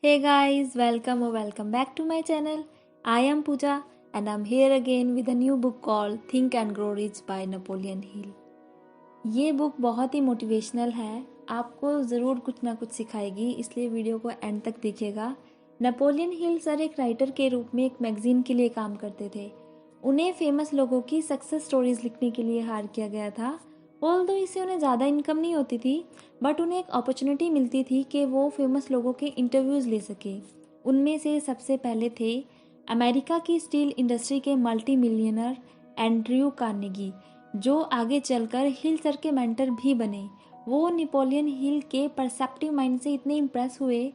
Hey guys, welcome back to my channel. I am Pooja and I'm here again with a new book called Think and Grow Rich by Napoleon Hill. ये book बहुत ही motivational है, आपको ज़रूर कुछ ना कुछ सिखाएगी, इसलिए video को एंड तक देखिएगा। नेपोलियन हिल सर एक राइटर के रूप में एक मैगजीन के लिए काम करते थे। उन्हें फेमस लोगों की सक्सेस स्टोरीज लिखने के लिए हायर किया गया था। ऑल्दो इससे उन्हें ज़्यादा इनकम नहीं होती थी, बट उन्हें एक अपॉर्चुनिटी मिलती थी कि वो फेमस लोगों के इंटरव्यूज़ ले सके। उनमें से सबसे पहले थे अमेरिका की स्टील इंडस्ट्री के मल्टी मिलियनर एंड्रयू कार्नेगी, जो आगे चलकर हिल सर के मेंटर भी बने। वो नेपोलियन हिल के परसेप्टिव माइंड से इतने इम्प्रेस हुए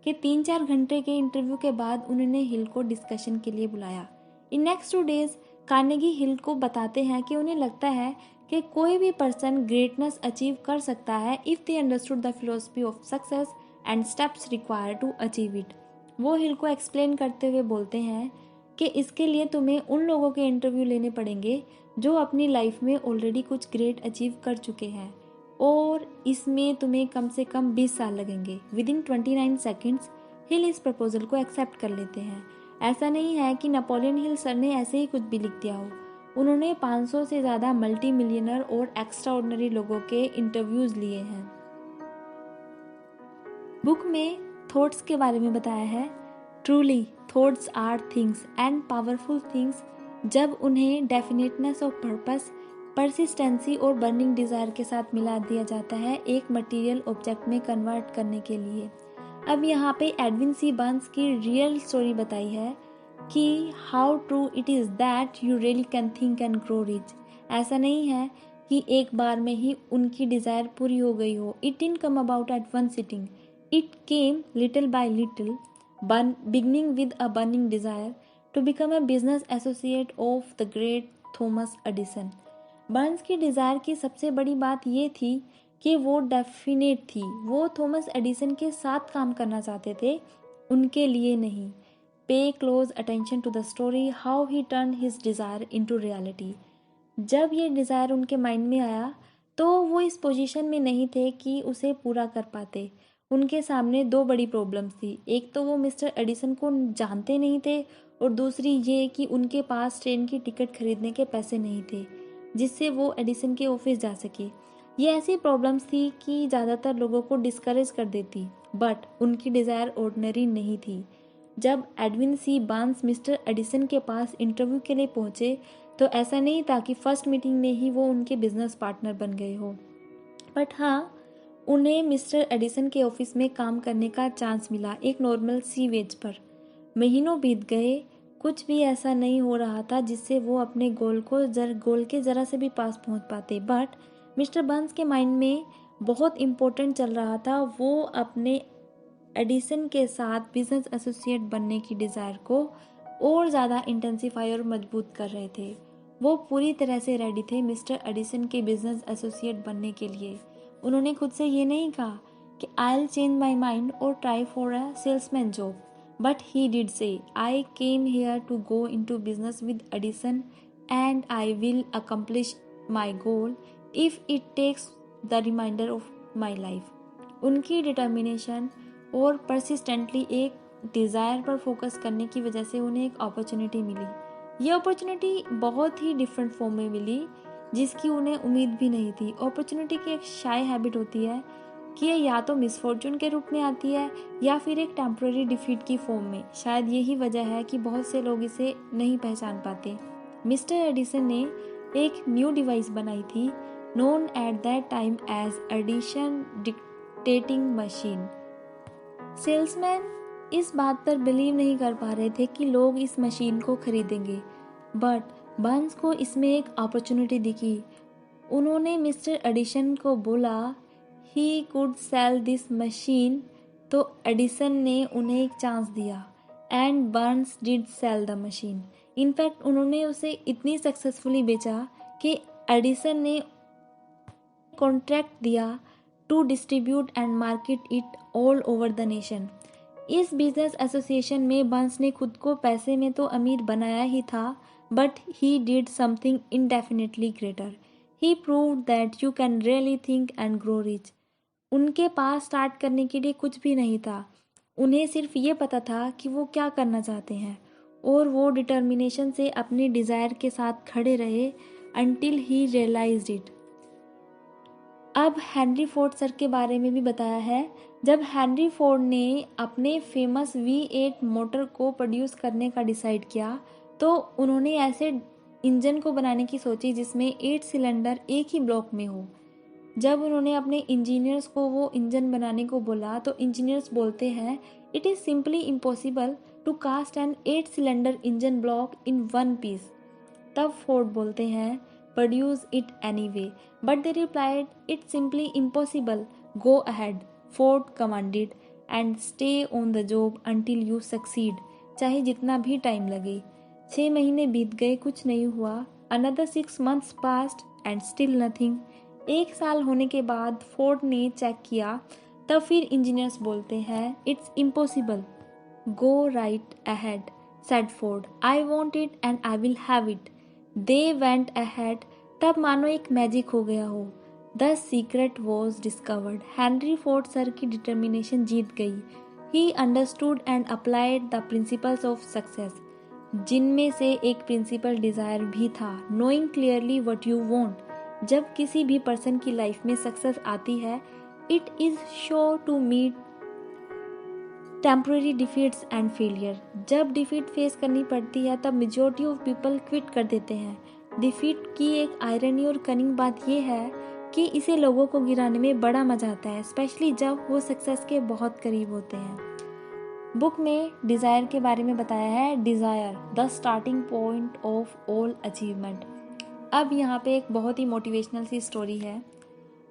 कि 3-4 घंटे के इंटरव्यू के बाद उन्होंने हिल को डिस्कशन के लिए बुलाया। इन नेक्स्ट 2 डेज कार्नेगी हिल को बताते हैं कि उन्हें लगता है कि कोई भी पर्सन ग्रेटनेस अचीव कर सकता है if they understood the philosophy of success and steps required to achieve it. वो हिल को एक्सप्लेन करते हुए बोलते हैं कि इसके लिए तुम्हें उन लोगों के इंटरव्यू लेने पड़ेंगे जो अपनी लाइफ में ऑलरेडी कुछ ग्रेट अचीव कर चुके हैं, और इसमें तुम्हें कम से कम 20 साल लगेंगे। विदिन 29 सेकेंड्स हिल इस प्रपोजल को एक्सेप्ट कर लेते हैं। ऐसा नहीं है कि नेपोलियन हिल सर ने ऐसे ही कुछ भी लिख दिया हो। उन्होंने 500 से ज़्यादा मल्टी मिलियनर और एक्स्ट्रा ऑर्डिनरी लोगों के इंटरव्यूज़ लिए हैं। बुक में थॉट्स के बारे में बताया है। Truly thoughts are things and powerful things जब उन्हें डेफिनेटनेस ऑफ पर्पस, परसिस्टेंसी और बर्निंग डिज़ायर के साथ मिला दिया जाता है एक मटेरियल ऑब्जेक्ट में कन्वर्ट करने के लिए। अब यहाँ पे एडविन सी बर्न्स की रियल स्टोरी बताई है कि how true it is that you really can think and grow rich. ऐसा नहीं है कि एक बार में ही उनकी डिज़ायर पूरी हो गई हो। It didn't come about at one sitting, it came little by little, beginning with a burning desire to become a business associate of the great Thomas Edison. Burns की डिज़ायर की सबसे बड़ी बात ये थी कि वो डेफिनेट थी। वो थॉमस एडिसन के साथ काम करना चाहते थे, उनके लिए नहीं। Pay close attention to the story how he turn his desire into reality. जब ये डिज़ायर उनके माइंड में आया तो वो इस पोजीशन में नहीं थे कि उसे पूरा कर पाते। उनके सामने 2 बड़ी प्रॉब्लम्स थी। एक तो वो मिस्टर एडिसन को जानते नहीं थे, और दूसरी ये कि उनके पास ट्रेन की टिकट खरीदने के पैसे नहीं थे जिससे वो एडिसन के ऑफिस जा सके। ये ऐसी प्रॉब्लम्स थी कि ज़्यादातर लोगों को डिस्करेज कर देती, बट उनकी डिज़ायर ऑर्डिनरी नहीं थी। जब Edwin C Barnes mister Edison के पास इंटरव्यू के लिए पहुंचे तो ऐसा नहीं था कि फर्स्ट मीटिंग में ही वो उनके बिजनेस पार्टनर बन गए हो, बट हाँ, उन्हें मिस्टर एडिसन के ऑफिस में काम करने का चांस मिला एक नॉर्मल सी वेज पर। महीनों बीत गए, कुछ भी ऐसा नहीं हो रहा था जिससे वो अपने गोल के ज़रा से भी पास पहुंच पाते। बट मिस्टर बर्न्स के माइंड में बहुत इम्पोर्टेंट चल रहा था। वो अपने एडिसन के साथ बिजनेस एसोसिएट बनने की डिज़ायर को और ज़्यादा इंटेंसिफाई और मजबूत कर रहे थे। वो पूरी तरह से रेडी थे मिस्टर एडिसन के बिजनेस एसोसिएट बनने के लिए। उन्होंने खुद से ये नहीं कहा कि I will change my mind और try for a salesman job, but he did say I came here to go into business with Edison and I will accomplish my goal if it takes the reminder of my life. उनकी determination और persistently एक desire पर focus करने की वजह से उन्हें एक अपॉर्चुनिटी मिली। ये अपॉर्चुनिटी बहुत ही डिफरेंट फॉर्म में मिली जिसकी उन्हें उम्मीद भी नहीं थी। अपॉर्चुनिटी की एक शाय हैबिट होती है कि ये या तो मिसफॉर्चून के रूप में आती है या फिर एक टेम्पररी डिफीट की फॉर्म में। शायद यही वजह है कि बहुत से लोग इसे नहीं पहचान पाते। मिस्टर एडिसन ने एक न्यू डिवाइस बनाई थी, known at that time as Edison dictating machine. Salesman इस बात पर बिलीव नहीं कर पा रहे थे कि लोग इस मशीन को खरीदेंगे, बट बर्न्स को इसमें एक अपॉर्चुनिटी दिखी। उन्होंने मिस्टर एडिसन को बोला he could sell this machine, तो एडिसन ने उन्हें एक चांस दिया and Barnes did sell the machine. In fact उन्होंने उसे इतनी सक्सेसफुली बेचा कि एडिसन ने कॉन्ट्रैक्ट दिया to distribute and market it all over the nation. इस बिजनेस एसोसिएशन में बर्न्स ने खुद को पैसे में तो अमीर बनाया ही था, but he did something indefinitely greater. He proved that you can really think and grow rich. उनके पास स्टार्ट करने के लिए कुछ भी नहीं था, उन्हें सिर्फ ये पता था कि वो क्या करना चाहते हैं और वो डिटर्मिनेशन से अपने डिज़ायर के साथ खड़े रहे until he realized it। अब हेनरी फोर्ड सर के बारे में भी बताया है। जब हेनरी फोर्ड ने अपने फेमस V8 मोटर को प्रोड्यूस करने का डिसाइड किया तो उन्होंने ऐसे इंजन को बनाने की सोची जिसमें 8 सिलेंडर एक ही ब्लॉक में हो। जब उन्होंने अपने इंजीनियर्स को वो इंजन बनाने को बोला तो इंजीनियर्स बोलते हैं it is simply impossible to cast an 8 cylinder engine block in one piece. तब फोर्ड बोलते हैं produce it anyway, but they replied it's simply impossible, go ahead, Ford commanded, and stay on the job until you succeed, चाहे जितना भी time लगे। 6 महीने बीत गए, कुछ नहीं हुआ। Another 6 months passed and still nothing। 1 साल होने के बाद फोर्ड ने चेक किया, तब फिर इंजीनियर्स बोलते हैं it's impossible, go right ahead, said Ford, I want it and I will have it। They went ahead, तब मानो एक मैजिक हो गया हो। The secret was discovered. Henry Ford sir की डिटर्मिनेशन जीत गई। He understood and applied the principles of success, जिनमें से एक प्रिंसिपल डिजायर भी था, knowing clearly what you want. जब किसी भी पर्सन की लाइफ में सक्सेस आती है it is sure to meet temporary defeats and failure. जब डिफीट फेस करनी पड़ती है तब मेजॉरिटी ऑफ पीपल क्विट कर देते हैं। डिफीट की एक आयरनी और कनिंग बात यह है कि इसे लोगों को गिराने में बड़ा मजा आता है, स्पेशली जब वो सक्सेस के बहुत करीब होते हैं। बुक में डिज़ायर के बारे में बताया है, desire the starting point of all achievement. अब यहाँ पे एक बहुत ही मोटिवेशनल सी स्टोरी है।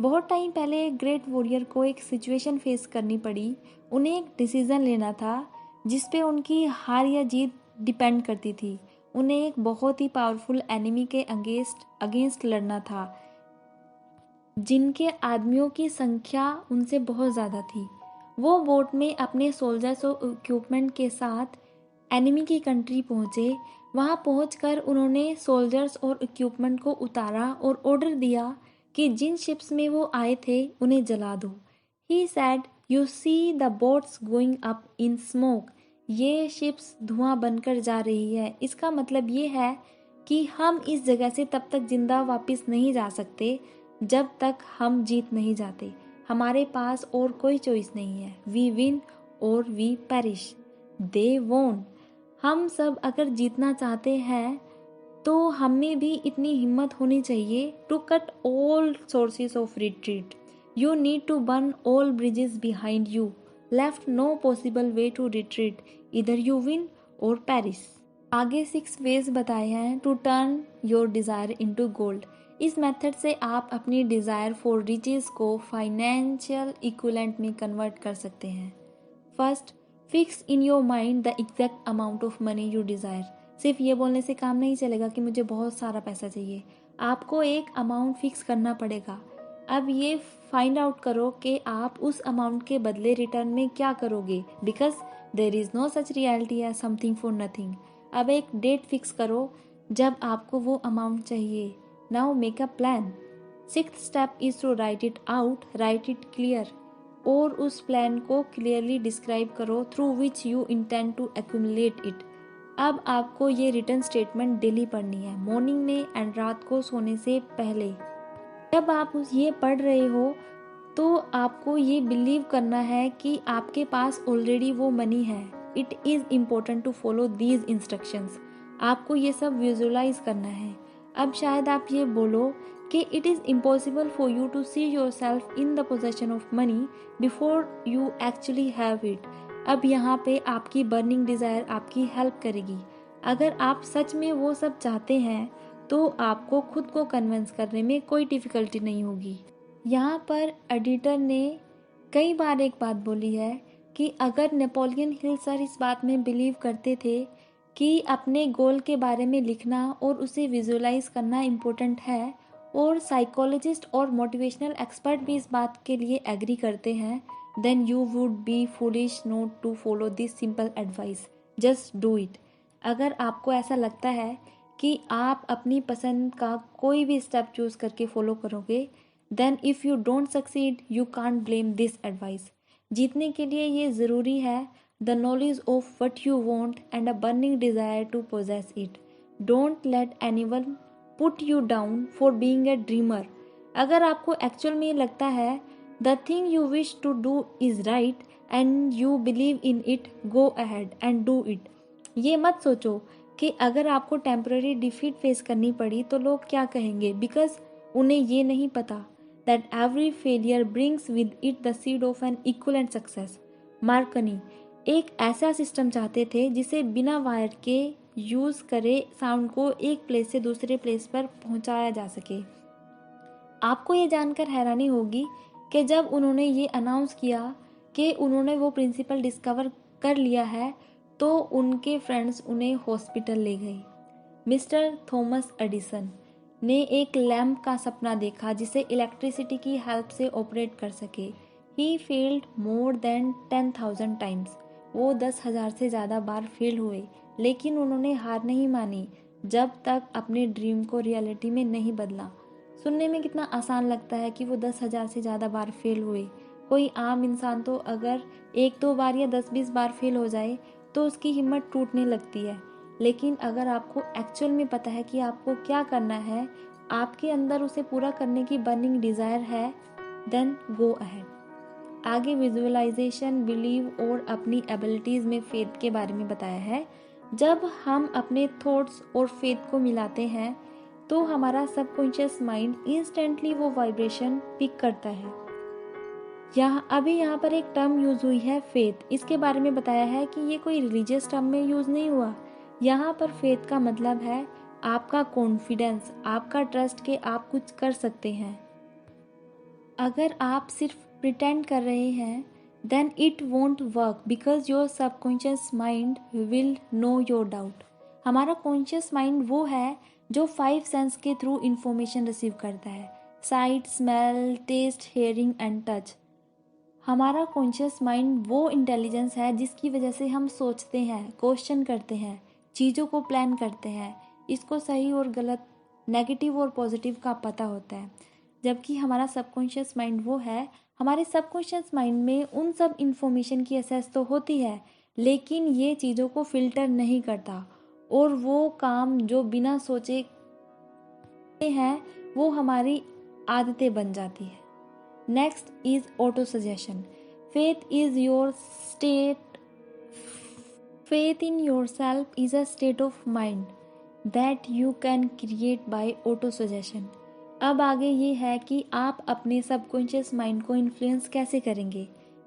बहुत टाइम पहले एक ग्रेट वॉरियर को एक सिचुएशन फेस करनी पड़ी। उन्हें एक डिसीज़न लेना था जिस पे उनकी हार या जीत डिपेंड करती थी। उन्हें एक बहुत ही पावरफुल एनिमी के अगेंस्ट लड़ना था जिनके आदमियों की संख्या उनसे बहुत ज़्यादा थी। वो बोट में अपने सोल्जर्स और इक्विपमेंट के साथ एनिमी की कंट्री पहुँचे। वहाँ पहुँचकर उन्होंने सोल्जर्स और इक्विपमेंट को उतारा और ऑर्डर दिया कि जिन शिप्स में वो आए थे उन्हें जला दो। He said you see the boats going up in smoke. ये शिप्स धुआं बनकर जा रही है, इसका मतलब ये है कि हम इस जगह से तब तक जिंदा वापस नहीं जा सकते जब तक हम जीत नहीं जाते। हमारे पास और कोई चॉइस नहीं है, वी विन और वी पेरिश। दे वोन। हम सब अगर जीतना चाहते हैं तो हमें भी इतनी हिम्मत होनी चाहिए to cut all sources of retreat. You need to burn all bridges behind you, left no possible way to retreat, either you win or perish. आगे 6 वेज बताए हैं to turn your desire into gold. इस method से आप अपनी desire for riches को financial equivalent में convert कर सकते हैं। First, fix in your mind the exact amount of money you desire. सिर्फ ये बोलने से काम नहीं चलेगा कि मुझे बहुत सारा पैसा चाहिए, आपको एक अमाउंट फिक्स करना पड़ेगा। अब ये फाइंड आउट करो कि आप उस अमाउंट के बदले रिटर्न में क्या करोगे, because there is no such reality as something for nothing. अब एक डेट फिक्स करो जब आपको वो अमाउंट चाहिए। Now make a plan. 6th step is to write it out, write it clear, और उस प्लान को क्लियरली डिस्क्राइब करो through which you intend to accumulate it. अब आपको ये रिटर्न स्टेटमेंट डेली पढ़नी है, मॉर्निंग में एंड रात को सोने से पहले। जब आप ये पढ़ रहे हो तो आपको ये बिलीव करना है कि आपके पास ऑलरेडी वो मनी है। It is important to follow these instructions. आपको ये सब विजुअलाइज करना है। अब शायद आप ये बोलो कि it is impossible for you to see yourself in the possession of money before you actually have it. अब यहाँ पे आपकी बर्निंग डिज़ायर आपकी हेल्प करेगी। अगर आप सच में वो सब चाहते हैं तो आपको खुद को कन्विंस करने में कोई डिफ़िकल्टी नहीं होगी। यहाँ पर एडिटर ने कई बार एक बात बोली है कि अगर नेपोलियन हिल सर इस बात में बिलीव करते थे कि अपने गोल के बारे में लिखना और उसे विजुअलाइज करना इम्पोर्टेंट है, और साइकोलॉजिस्ट और मोटिवेशनल एक्सपर्ट भी इस बात के लिए एग्री करते हैं, then you would be foolish not to follow this simple advice. Just do it. अगर आपको ऐसा लगता है कि आप अपनी पसंद का कोई भी स्टेप चूज करके फॉलो करोगे, then if you don't succeed, you can't blame this advice. जीतने के लिए ये ज़रूरी है the knowledge of what you want and a burning desire to possess it. Don't let anyone put you down for being a dreamer. अगर आपको actual में ये लगता है the thing you wish to do is right and you believe in it, go ahead and do it. ये मत सोचो कि अगर आपको टेम्पररी डिफीट फेस करनी पड़ी तो लोग क्या कहेंगे, बिकॉज उन्हें ये नहीं पता that every failure brings with it the seed of an equivalent success. Marconi एक ऐसा सिस्टम चाहते थे जिसे बिना वायर के यूज़ करे साउंड को एक प्लेस से दूसरे प्लेस पर पहुंचाया जा सके। आपको ये जानकर हैरानी होगी कि जब उन्होंने ये अनाउंस किया कि उन्होंने वो प्रिंसिपल डिस्कवर कर लिया है तो उनके फ्रेंड्स उन्हें हॉस्पिटल ले गए। मिस्टर थॉमस एडिसन ने एक लैंप का सपना देखा जिसे इलेक्ट्रिसिटी की हेल्प से ऑपरेट कर सके। He failed more than 10,000 times. वो 10,000 से ज़्यादा बार फेल हुए, लेकिन उन्होंने हार नहीं मानी जब तक अपने ड्रीम को रियलिटी में नहीं बदला। सुनने में कितना आसान लगता है कि वो 10,000 से ज़्यादा बार फेल हुए। कोई आम इंसान तो अगर 1-2 बार या 10-20 बार फेल हो जाए तो उसकी हिम्मत टूटने लगती है, लेकिन अगर आपको एक्चुअल में पता है कि आपको क्या करना है, आपके अंदर उसे पूरा करने की बर्निंग डिज़ायर है, देन गो अहेड। आगे विजुअलाइजेशन, बिलीव और अपनी एबिलिटीज़ में फेथ के बारे में बताया है। जब हम अपने थॉट्स और फेथ को मिलाते हैं तो हमारा सबकॉन्शियस माइंड इंस्टेंटली वो वाइब्रेशन पिक करता है। यहाँ पर एक टर्म यूज़ हुई है फेथ। इसके बारे में बताया है कि ये कोई रिलीजियस टर्म में यूज़ नहीं हुआ। यहाँ पर फेथ का मतलब है आपका कॉन्फिडेंस, आपका ट्रस्ट कि आप कुछ कर सकते हैं। अगर आप सिर्फ प्रिटेंड कर रहे हैं then it won't work because your subconscious mind will know your doubt. हमारा कॉन्शियस माइंड वो है जो 5 सेंस के थ्रू इंफॉर्मेशन रिसीव करता है, sight, smell, taste, hearing and touch. हमारा कॉन्शियस माइंड वो इंटेलिजेंस है जिसकी वजह से हम सोचते हैं, क्वेश्चन करते हैं, चीज़ों को प्लान करते हैं, इसको सही और गलत, नेगेटिव और पॉजिटिव का पता होता है। जबकि हमारा सबकॉन्शियस माइंड वो है, हमारे सबकॉन्शियस माइंड में उन सब इंफॉर्मेशन की एसेस तो होती है, लेकिन ये चीज़ों को फिल्टर नहीं करता और वो काम जो बिना सोचे हैं वो हमारी आदतें बन जाती है। Next is auto suggestion. Faith is your state. Faith in yourself is a state of mind that you can create by auto suggestion. अब आगे ये है कि आप अपने सबकॉन्शियस माइंड को इन्फ्लुएंस कैसे करेंगे।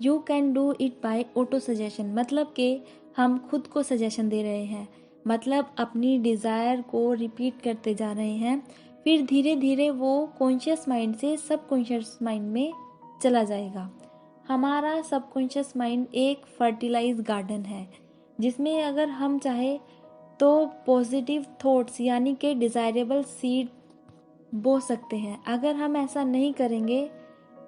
You can do it by auto suggestion, मतलब कि हम खुद को सजेशन दे रहे हैं, मतलब अपनी डिज़ायर को रिपीट करते जा रहे हैं, फिर धीरे धीरे वो कॉन्शियस माइंड से सबकॉन्शियस माइंड में चला जाएगा। हमारा सबकॉन्शियस माइंड एक फर्टिलाइज गार्डन है जिसमें अगर हम चाहे तो पॉजिटिव थॉट्स यानी कि डिज़ायरेबल सीड बो सकते हैं। अगर हम ऐसा नहीं करेंगे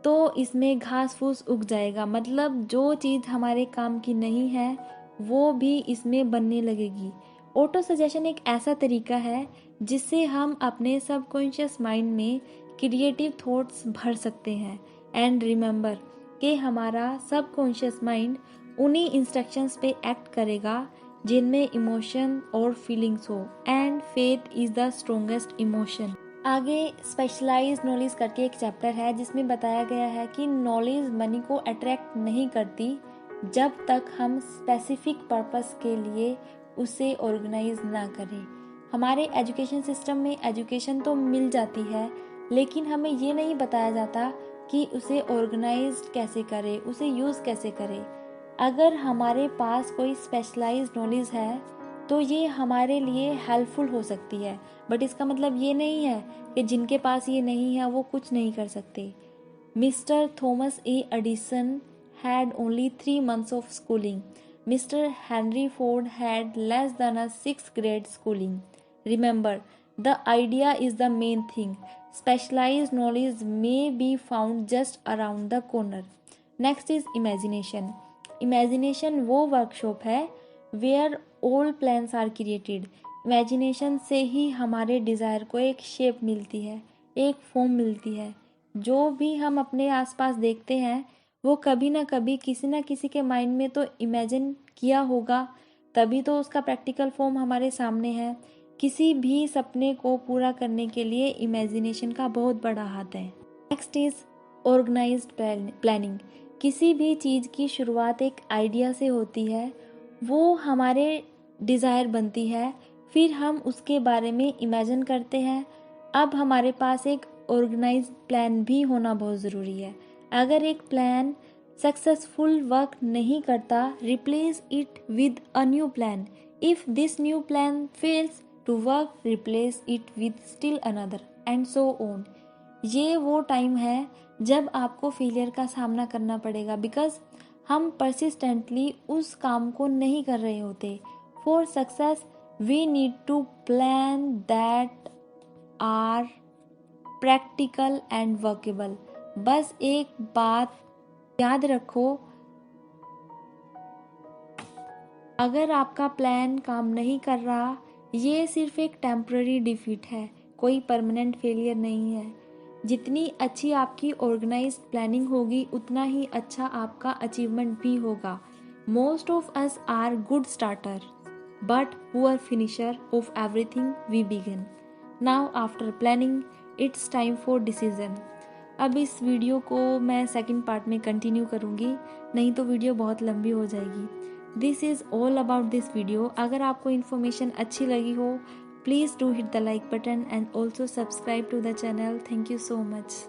तो इसमें घास फूस उग जाएगा, मतलब जो चीज़ हमारे काम की नहीं है वो भी इसमें बनने लगेगी। ऑटो सजेशन एक ऐसा तरीका है जिससे हम अपने सबकॉन्शियस माइंड में क्रिएटिव थॉट्स भर सकते हैं। एंड रिमेंबर कि हमारा सबकॉन्शियस माइंड उन्हीं इंस्ट्रक्शंस पे एक्ट करेगा जिनमें इमोशन और फीलिंग्स हो, and faith is the strongest emotion. आगे स्पेशलाइज नॉलेज करके एक चैप्टर है जिसमें बताया गया है कि नॉलेज मनी को अट्रैक्ट नहीं करती जब तक हम स्पेसिफिक पर्पस के लिए उसे ऑर्गेनाइज ना करें। हमारे एजुकेशन सिस्टम में एजुकेशन तो मिल जाती है, लेकिन हमें ये नहीं बताया जाता कि उसे ऑर्गेनाइज कैसे करें, उसे यूज़ कैसे करें। अगर हमारे पास कोई स्पेशलाइज नॉलेज है तो ये हमारे लिए हेल्पफुल हो सकती है, बट इसका मतलब ये नहीं है कि जिनके पास ये नहीं है वो कुछ नहीं कर सकते। Mister Thomas A Edison had only 3 months of schooling. Mr. Henry Ford had less than a 6th grade schooling. Remember, the idea is the main thing. Specialized knowledge may be found just around the corner. Next is imagination. Imagination वो workshop है where all plans are created. Imagination से ही हमारे desire को एक shape मिलती है, एक form मिलती है। जो भी हम अपने आसपास देखते हैं वो कभी ना कभी किसी ना किसी के माइंड में तो इमेजिन किया होगा, तभी तो उसका प्रैक्टिकल फॉर्म हमारे सामने है। किसी भी सपने को पूरा करने के लिए इमेजिनेशन का बहुत बड़ा हाथ है। Next is organised planning. किसी भी चीज़ की शुरुआत एक आइडिया से होती है, वो हमारे डिज़ायर बनती है, फिर हम उसके बारे में इमेजिन करते हैं। अब हमारे पास एक ऑर्गेनाइज्ड प्लान भी होना बहुत ज़रूरी है। अगर एक प्लान सक्सेसफुल वर्क नहीं करता, replace it with a new plan. If this new plan fails to work, replace it with still another and so on. ये वो टाइम है जब आपको फेलियर का सामना करना पड़ेगा, बिकॉज हम परसिस्टेंटली उस काम को नहीं कर रहे होते। For success we need to plan that are practical and workable. बस एक बात याद रखो, अगर आपका प्लान काम नहीं कर रहा, ये सिर्फ एक टेम्पररी डिफीट है, कोई परमानेंट फेलियर नहीं है। जितनी अच्छी आपकी ऑर्गेनाइज्ड प्लानिंग होगी, उतना ही अच्छा आपका अचीवमेंट भी होगा। Most of us are good starter but poor finisher of everything we begin. Now after planning it's time for decision. अब इस वीडियो को मैं सेकंड पार्ट में कंटिन्यू करूँगी, नहीं तो वीडियो बहुत लंबी हो जाएगी। This is all about this video. अगर आपको इन्फॉर्मेशन अच्छी लगी हो, please do hit the like button and also subscribe to the channel. Thank you so much.